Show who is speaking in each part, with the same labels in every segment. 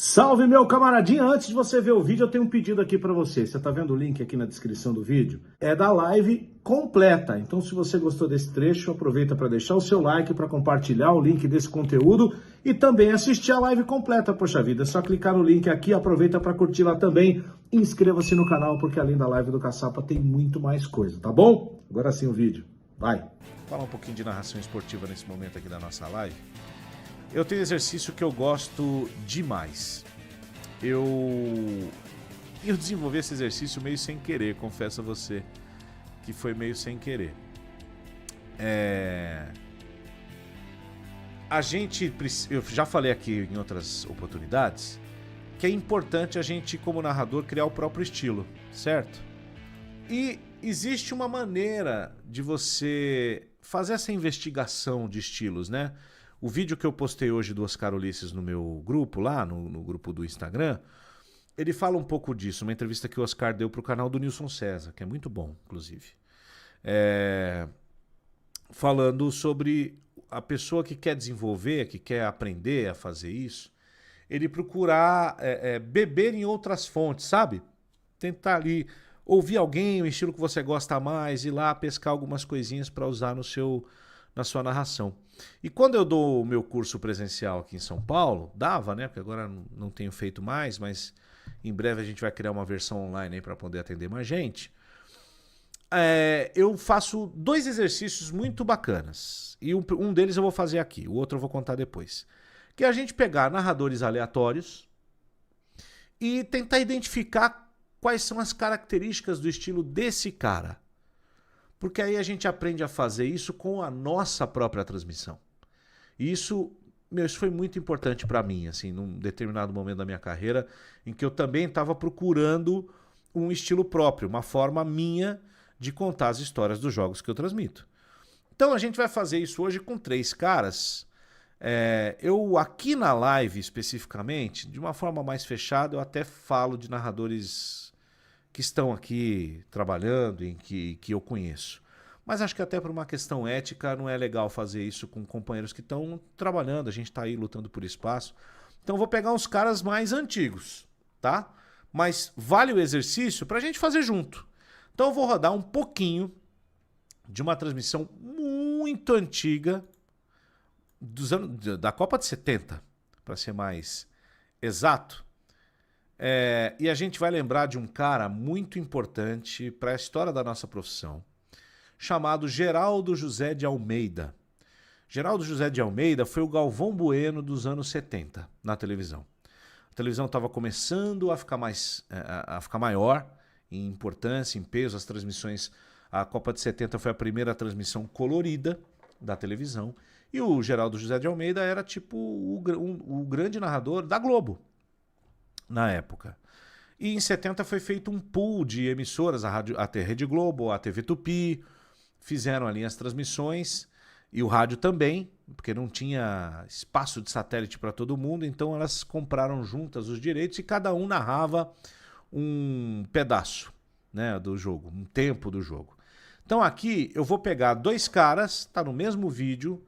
Speaker 1: Salve, meu camaradinha! Antes de você ver o vídeo, eu tenho um pedido aqui para você. Você tá vendo o link aqui na descrição do vídeo? É da live completa. Então, se você gostou desse trecho, aproveita para deixar o seu like, para compartilhar o link desse conteúdo e também assistir a live completa. Poxa vida, é só clicar no link aqui, aproveita para curtir lá também. Inscreva-se no canal, porque além da live do Caçapa tem muito mais coisa, tá bom? Agora sim o vídeo. Vai!
Speaker 2: Falar um pouquinho de narração esportiva nesse momento aqui da nossa live. Eu tenho exercício que eu gosto demais. Eu desenvolvi esse exercício meio sem querer, confesso a você que foi meio sem querer. Eu já falei aqui em outras oportunidades que é importante a gente, como narrador, criar o próprio estilo, certo? E existe uma maneira de você fazer essa investigação de estilos, né? O vídeo que eu postei hoje do Oscar Ulisses no meu grupo, lá no grupo do Instagram, ele fala um pouco disso, uma entrevista que o Oscar deu para o canal do Nilson César, que é muito bom, inclusive. Falando sobre a pessoa que quer desenvolver, que quer aprender a fazer isso, ele procurar beber em outras fontes, sabe? Tentar ali ouvir alguém, o estilo que você gosta mais, ir lá pescar algumas coisinhas para usar na sua narração. E quando eu dou o meu curso presencial aqui em São Paulo, dava, né? Porque agora não tenho feito mais, mas em breve a gente vai criar uma versão online aí para poder atender mais gente. Eu faço dois exercícios muito bacanas. E um deles eu vou fazer aqui, o outro eu vou contar depois. Que é a gente pegar narradores aleatórios e tentar identificar quais são as características do estilo desse cara. Porque aí a gente aprende a fazer isso com a nossa própria transmissão. E isso foi muito importante para mim, assim, num determinado momento da minha carreira, em que eu também estava procurando um estilo próprio, uma forma minha de contar as histórias dos jogos que eu transmito. Então a gente vai fazer isso hoje com 3 caras. Eu aqui na live especificamente, de uma forma mais fechada, eu até falo de narradores que estão aqui trabalhando, em que eu conheço. Mas acho que até por uma questão ética não é legal fazer isso com companheiros que estão trabalhando, a gente está aí lutando por espaço. Então vou pegar uns caras mais antigos, tá? Mas vale o exercício para a gente fazer junto. Então eu vou rodar um pouquinho de uma transmissão muito antiga da Copa de 70, para ser mais exato. E a gente vai lembrar de um cara muito importante para a história da nossa profissão, chamado Geraldo José de Almeida. Geraldo José de Almeida foi o Galvão Bueno dos anos 70 na televisão. A televisão estava começando a ficar maior em importância, em peso. As transmissões, a Copa de 70 foi a primeira transmissão colorida da televisão. E o Geraldo José de Almeida era tipo o grande narrador da Globo na época. E em 70 foi feito um pool de emissoras, a Rede Globo, a TV Tupi, fizeram ali as transmissões, e o rádio também, porque não tinha espaço de satélite para todo mundo, então elas compraram juntas os direitos e cada um narrava um pedaço, né, do jogo, um tempo do jogo. Então aqui eu vou pegar 2 caras, tá no mesmo vídeo,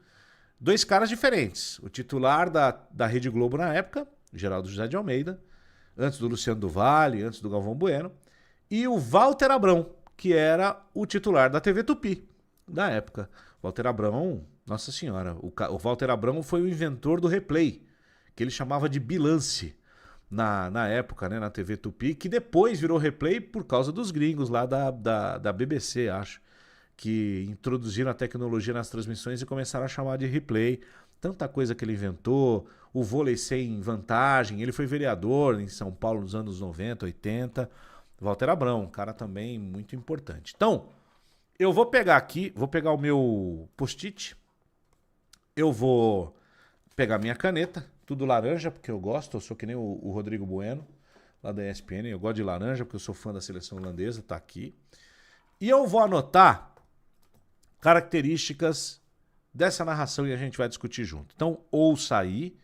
Speaker 2: 2 caras diferentes. O titular da Rede Globo na época, Geraldo José de Almeida, antes do Luciano do Vale, antes do Galvão Bueno, e o Walter Abrão, que era o titular da TV Tupi da época. Walter Abrão, nossa senhora, o Walter Abrão foi o inventor do replay, que ele chamava de bilance na época, né, na TV Tupi, que depois virou replay por causa dos gringos lá da BBC, acho, que introduziram a tecnologia nas transmissões e começaram a chamar de replay. Tanta coisa que ele inventou, o vôlei sem vantagem, ele foi vereador em São Paulo nos anos 90, 80. Walter Abrão, um cara também muito importante. Então, eu vou pegar aqui, vou pegar o meu post-it, eu vou pegar minha caneta, tudo laranja, porque eu gosto, eu sou que nem o Rodrigo Bueno, lá da ESPN, eu gosto de laranja, porque eu sou fã da seleção holandesa, tá aqui. E eu vou anotar características dessa narração e a gente vai discutir junto. Então, ouça aí.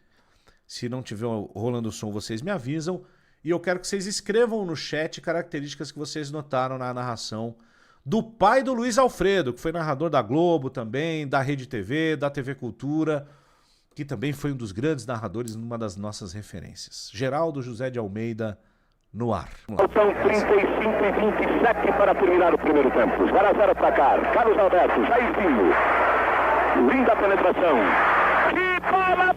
Speaker 2: Se não tiver rolando o som, vocês me avisam. E eu quero que vocês escrevam no chat características que vocês notaram na narração do pai do Luiz Alfredo, que foi narrador da Globo também, da Rede TV, da TV Cultura. que também foi um dos grandes narradores, numa das nossas referências. Geraldo José de Almeida, no ar.
Speaker 3: Faltam 35 e 27 para terminar o primeiro tempo. 0-0 para cá. Carlos Alberto, Jairzinho. Linda penetração. Que bola!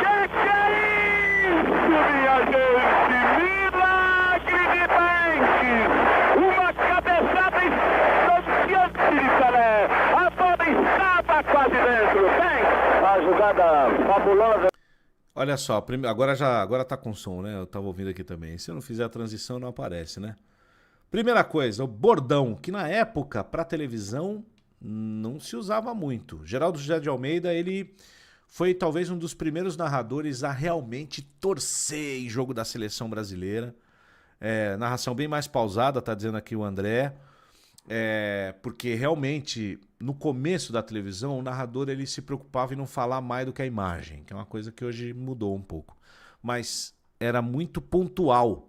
Speaker 3: Que é isso, minha gente? Milagre de Benches! Uma cabeçada estonteante de Pelé. A bola estava quase dentro. Bem, a jogada fabulosa.
Speaker 2: Olha só, agora tá com som, né? Eu tava ouvindo aqui também. Se eu não fizer a transição, não aparece, né? Primeira coisa, o bordão, que na época, pra televisão, não se usava muito. Geraldo José de Almeida, ele foi talvez um dos primeiros narradores a realmente torcer em jogo da seleção brasileira. Narração bem mais pausada, tá dizendo aqui o André. Porque realmente, no começo da televisão, o narrador ele se preocupava em não falar mais do que a imagem, que é uma coisa que hoje mudou um pouco. Mas era muito pontual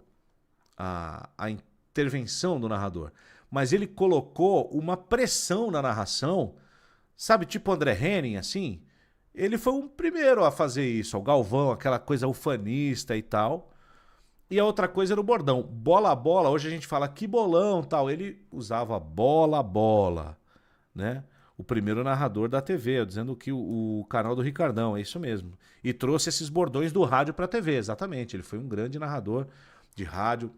Speaker 2: a intervenção do narrador. Mas ele colocou uma pressão na narração, sabe, tipo André Henning, assim. Ele foi o primeiro a fazer isso, o Galvão, aquela coisa ufanista e tal. E a outra coisa era o bordão. Bola a bola, hoje a gente fala que bolão tal. Ele usava bola a bola, né? O primeiro narrador da TV, dizendo que o canal do Ricardão, é isso mesmo. E trouxe esses bordões do rádio para a TV, exatamente. Ele foi um grande narrador de rádio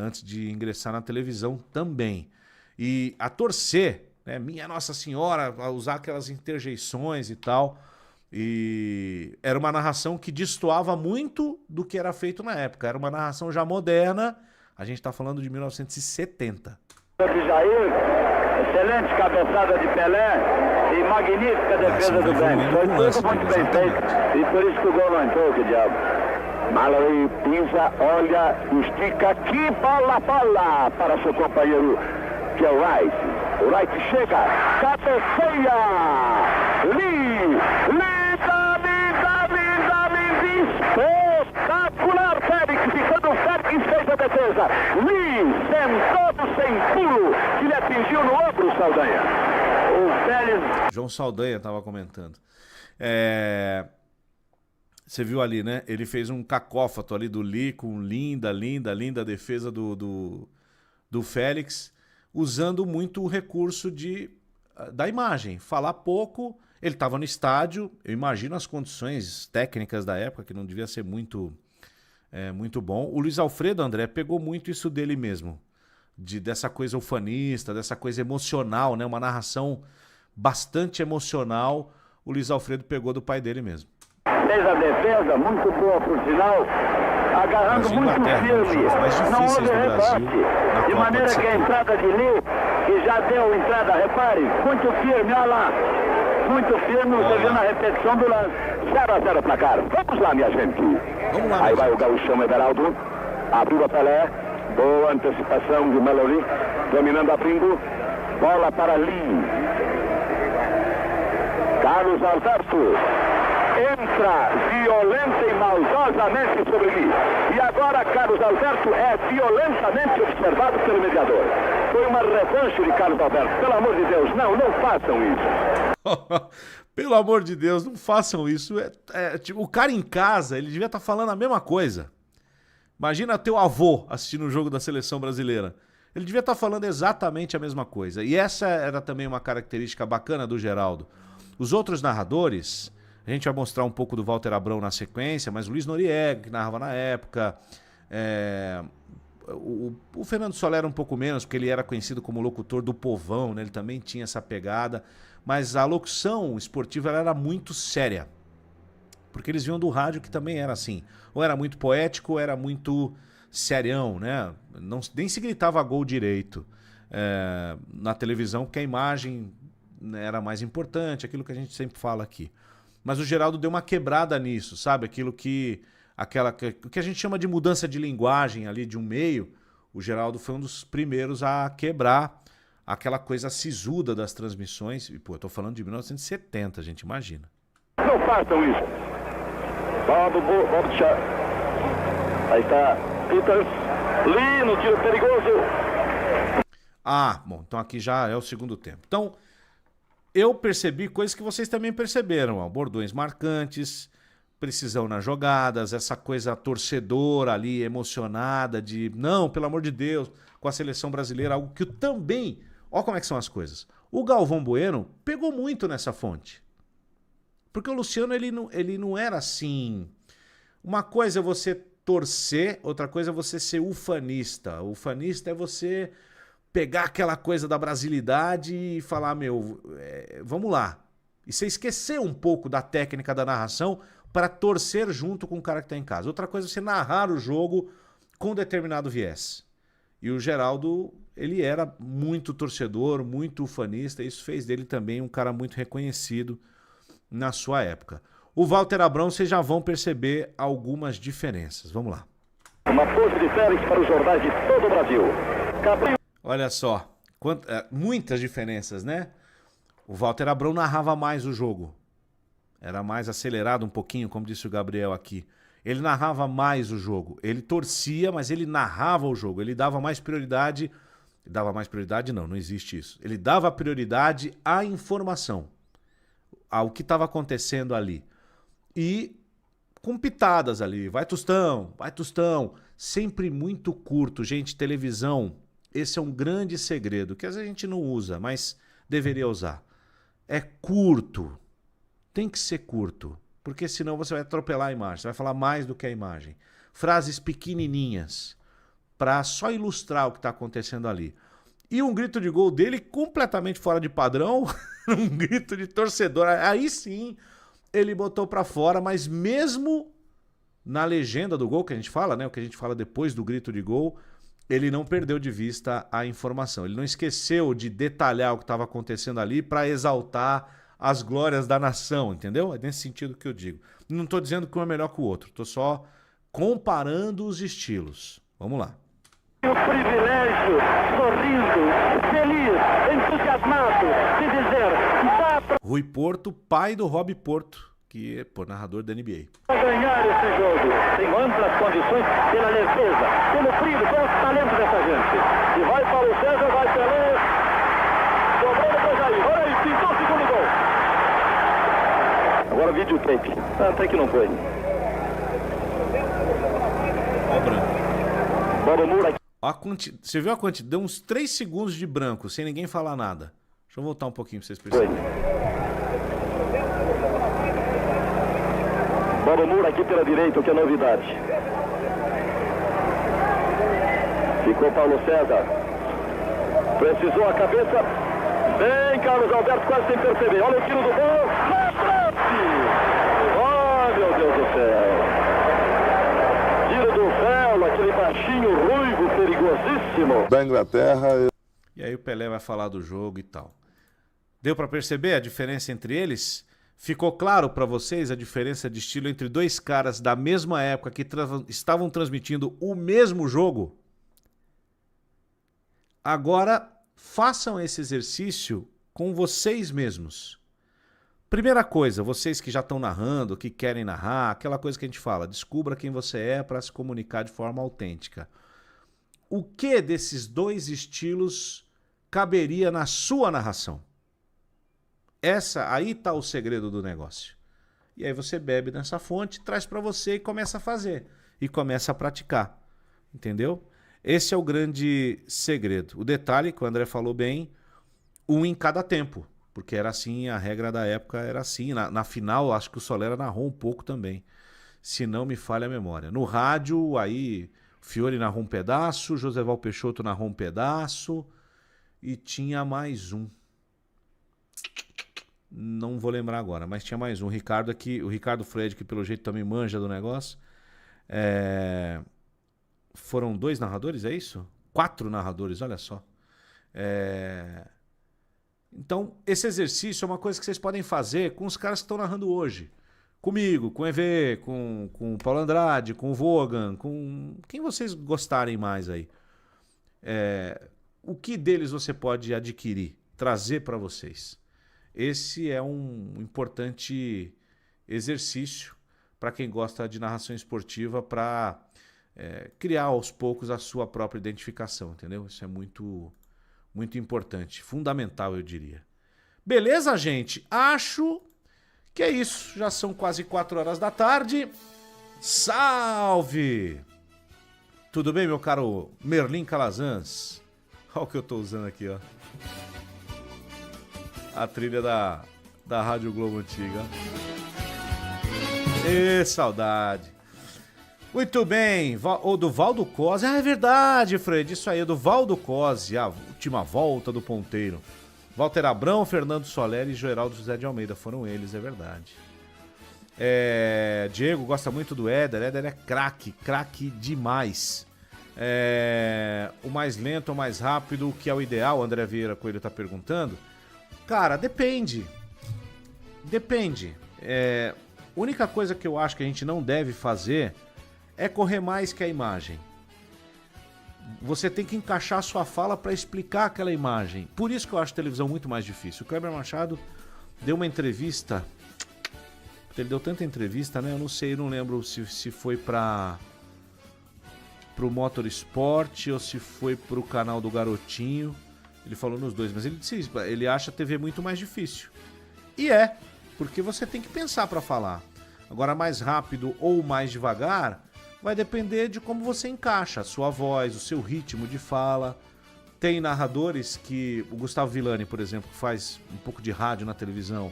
Speaker 2: antes de ingressar na televisão também. E a torcer, né? Minha Nossa Senhora, a usar aquelas interjeições e tal. E era uma narração que destoava muito do que era feito na época. Era uma narração já moderna. A gente está falando de 1970.
Speaker 3: De Jair, excelente cabeçada de Pelé e magnífica defesa do Bench. Foi tudo muito bem feito e por isso que o gol não entrou, que diabo. Mallory pisa, olha, estica, que bola para seu companheiro, que é o Wright. O Wright chega, cabeceia, espetacular, Félix, ficando o Félix fez a defesa. Sentou sem pulo, que lhe atingiu no ombro, Saldanha. O Félix...
Speaker 2: João Saldanha estava comentando. Você viu ali, né? Ele fez um cacófato ali do Lee com linda defesa do Félix, usando muito o recurso da imagem. Falar pouco. Ele estava no estádio, eu imagino as condições técnicas da época, que não devia ser muito bom. O Luiz Alfredo, André, pegou muito isso dele mesmo, dessa coisa ufanista, dessa coisa emocional, né? Uma narração bastante emocional. O Luiz Alfredo pegou do pai dele mesmo.
Speaker 3: Fez a defesa, muito boa por sinal, agarrando muito firme, não houve rebote, de maneira que a entrada de Lee, que já deu entrada, repare, muito firme, olha lá. Muito firme, você viu na repetição do lance. 0-0 pra cá. Vamos lá, minha gente.
Speaker 2: Vamos lá,
Speaker 3: aí vai o gauchão Everaldo. Abriu a Pelé. Boa antecipação de Mallory. Dominando, abrindo. Bola para Lee. Carlos Alberto. Entra violenta e maldosamente sobre Lee. E agora Carlos Alberto é violentamente observado pelo mediador. Foi uma revanche de Carlos Alberto. Pelo amor de Deus, não façam isso.
Speaker 2: Pelo amor de Deus, não façam isso. Tipo, o cara em casa, ele devia estar falando a mesma coisa. Imagina teu avô assistindo o jogo da seleção brasileira. Ele devia estar falando exatamente a mesma coisa. E essa era também uma característica bacana do Geraldo. Os outros narradores, a gente vai mostrar um pouco do Walter Abrão na sequência, mas o Luiz Noriega, que narrava na época, o Fernando Soler um pouco menos, porque ele era conhecido como locutor do povão, né? Ele também tinha essa pegada. Mas a locução esportiva ela era muito séria, porque eles vinham do rádio que também era assim. Ou era muito poético, ou era muito serião, né? Nem se gritava gol direito na televisão, porque a imagem era mais importante, aquilo que a gente sempre fala aqui. Mas o Geraldo deu uma quebrada nisso, sabe? O que a gente chama de mudança de linguagem ali de um meio, o Geraldo foi um dos primeiros a quebrar aquela coisa sisuda das transmissões. E, pô, eu tô falando de 1970, a gente imagina.
Speaker 3: Não façam isso. Bob Chá. Aí está Peters. Lee no tiro perigoso.
Speaker 2: Bom, então aqui já é o segundo tempo. Então, eu percebi coisas que vocês também perceberam, ó, bordões marcantes, precisão nas jogadas, essa coisa torcedora ali, emocionada, de não, pelo amor de Deus, com a seleção brasileira, algo que eu também... Olha como é que são as coisas. O Galvão Bueno pegou muito nessa fonte. Porque o Luciano, ele não era assim... Uma coisa é você torcer, outra coisa é você ser ufanista. O ufanista é você pegar aquela coisa da brasilidade e falar, meu, vamos lá. E você esquecer um pouco da técnica da narração para torcer junto com o cara que está em casa. Outra coisa é você narrar o jogo com determinado viés. E o Geraldo, ele era muito torcedor, muito ufanista, e isso fez dele também um cara muito reconhecido na sua época. O Walter Abrão, vocês já vão perceber algumas diferenças. Vamos lá.
Speaker 3: Uma pose de Félix para os jornais de todo o Brasil.
Speaker 2: Olha só, muitas diferenças, né? O Walter Abrão narrava mais o jogo. Era mais acelerado um pouquinho, como disse o Gabriel aqui. Ele narrava mais o jogo. Ele torcia, mas ele narrava o jogo. Ele dava mais prioridade... Dava mais prioridade? Não, não existe isso. Ele dava prioridade à informação. Ao que estava acontecendo ali. E com pitadas ali. Vai Tostão, vai Tostão. Sempre muito curto. Gente, televisão, esse é um grande segredo, que às vezes a gente não usa, mas deveria usar. É curto. Tem que ser curto, porque senão você vai atropelar a imagem, você vai falar mais do que a imagem. Frases pequenininhas, para só ilustrar o que está acontecendo ali. E um grito de gol dele completamente fora de padrão, um grito de torcedor. Aí sim, ele botou para fora, mas mesmo na legenda do gol que a gente fala, né, o que a gente fala depois do grito de gol, ele não perdeu de vista a informação. Ele não esqueceu de detalhar o que estava acontecendo ali para exaltar as glórias da nação, entendeu? É nesse sentido que eu digo. Não estou dizendo que um é melhor que o outro, estou só comparando os estilos. Vamos lá.
Speaker 3: O privilégio, sorrindo, feliz, entusiasmado de dizer...
Speaker 2: Rui Porto, pai do Rob Porto, que é narrador da NBA.
Speaker 3: Para ganhar esse jogo, tem amplas condições pela leveza, pelo brilho, pelo talento dessa gente. E vai para o César, vai Pelé, sobrando para Jair. Olha aí, pintou o segundo gol. Agora videotape. Até que não foi.
Speaker 2: Ó o branco.
Speaker 3: Bobo Moura aqui.
Speaker 2: Você viu a quantidade? Deu uns 3 segundos de branco, sem ninguém falar nada. Deixa eu voltar um pouquinho para vocês perceberem.
Speaker 3: Bobo Moura aqui pela direita, o que é novidade. Ficou Paulo César. Precisou a cabeça. Vem Carlos Alberto, quase sem perceber. Olha o tiro do gol. Na frente! Oh, meu Deus do céu. Tiro do Fel, aquele baixinho, ruivo, perigosíssimo.
Speaker 4: Da Inglaterra.
Speaker 2: E aí o Pelé vai falar do jogo e tal. Deu para perceber a diferença entre eles? Ficou claro para vocês a diferença de estilo entre dois caras da mesma época que estavam transmitindo o mesmo jogo? Agora, façam esse exercício com vocês mesmos. Primeira coisa, vocês que já estão narrando, que querem narrar, aquela coisa que a gente fala, descubra quem você é para se comunicar de forma autêntica. O que desses dois estilos caberia na sua narração? Aí está o segredo do negócio. E aí você bebe nessa fonte, traz para você e começa a fazer. E começa a praticar. Entendeu? Esse é o grande segredo. O detalhe, que o André falou bem, um em cada tempo. Porque era assim, a regra da época era assim. Na final, acho que o Solera narrou um pouco também. Se não me falha a memória. No rádio, aí, Fiore narrou um pedaço, Joseval Peixoto narrou um pedaço. E tinha mais um. Não vou lembrar agora, mas tinha mais um. O Ricardo Fred, que pelo jeito também manja do negócio. Foram 2 narradores, é isso? 4 narradores, olha só. Então, esse exercício é uma coisa que vocês podem fazer com os caras que estão narrando hoje. Comigo, com o EV, com o Paulo Andrade, com o Vogan, com quem vocês gostarem mais aí. O que deles você pode adquirir, trazer para vocês? Esse é um importante exercício para quem gosta de narração esportiva para criar aos poucos a sua própria identificação, entendeu? Isso é muito, muito importante, fundamental, eu diria. Beleza, gente? Acho que é isso. Já são quase 4 horas da tarde. Salve! Tudo bem, meu caro Merlin Calazans? Olha o que eu tô usando aqui, ó. A trilha da Rádio Globo Antiga. Ê, saudade. Muito bem, o do Valdo Cosi. Ah, é verdade, Fred, isso aí, do Valdo Cosi, a última volta do ponteiro. Walter Abrão, Fernando Soler e Geraldo José de Almeida, foram eles, é verdade. Diego gosta muito do Éder é craque demais. O mais lento ou mais rápido, o que é o ideal, André Vieira Coelho tá perguntando. Cara, depende. Única coisa que eu acho que a gente não deve fazer é correr mais que a imagem. Você tem que encaixar a sua fala para explicar aquela imagem. Por isso que eu acho a televisão muito mais difícil. O Kleber Machado deu uma entrevista. Ele deu tanta entrevista, né? Eu não lembro se foi pro Motorsport ou se foi pro canal do Garotinho. Ele falou nos dois, mas ele disse isso, ele acha a TV muito mais difícil. E porque você tem que pensar para falar. Agora, mais rápido ou mais devagar, vai depender de como você encaixa a sua voz, o seu ritmo de fala. Tem narradores que... O Gustavo Villani, por exemplo, que faz um pouco de rádio na televisão,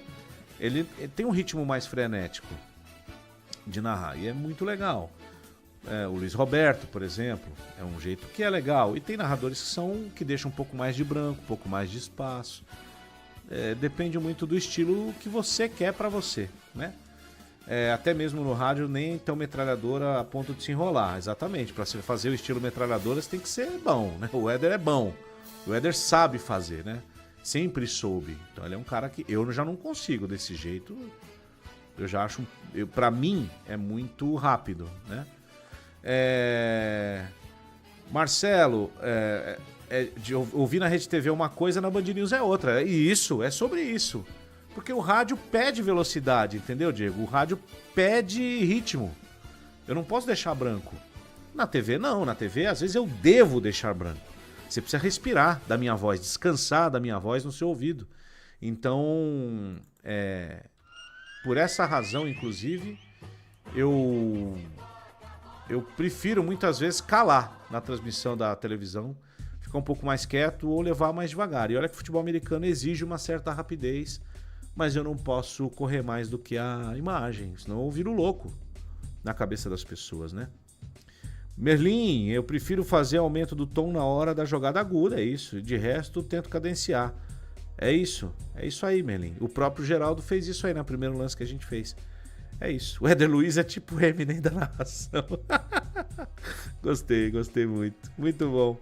Speaker 2: ele tem um ritmo mais frenético de narrar, e é muito legal. O Luiz Roberto, por exemplo, é um jeito que é legal. E tem narradores que deixam um pouco mais de branco, um pouco mais de espaço. Depende muito do estilo que você quer pra você, né? Até mesmo no rádio, nem tão metralhadora a ponto de se enrolar. Exatamente, para você fazer o estilo metralhadora, você tem que ser bom, né? O Éder é bom, o Éder sabe fazer, né? Sempre soube. Então ele é um cara que eu já não consigo desse jeito. Eu já acho, pra mim, é muito rápido, né? Marcelo, de ouvir na Rede TV uma coisa, na Band News é outra. E isso, é sobre isso. Porque o rádio pede velocidade, entendeu, Diego? O rádio pede ritmo. Eu não posso deixar branco. Na TV, não. Na TV, às vezes, eu devo deixar branco. Você precisa respirar da minha voz, descansar da minha voz no seu ouvido. Então, por essa razão, inclusive, eu prefiro muitas vezes calar na transmissão da televisão, ficar um pouco mais quieto ou levar mais devagar. E olha que o futebol americano exige uma certa rapidez, mas eu não posso correr mais do que a imagem, senão eu viro louco na cabeça das pessoas, né? Merlin, eu prefiro fazer aumento do tom na hora da jogada aguda, é isso. De resto, tento cadenciar. É isso aí, Merlin. O próprio Geraldo fez isso aí no primeiro lance que a gente fez. É isso. O Éder Luiz é tipo o Eminem da narração. Gostei muito. Muito bom.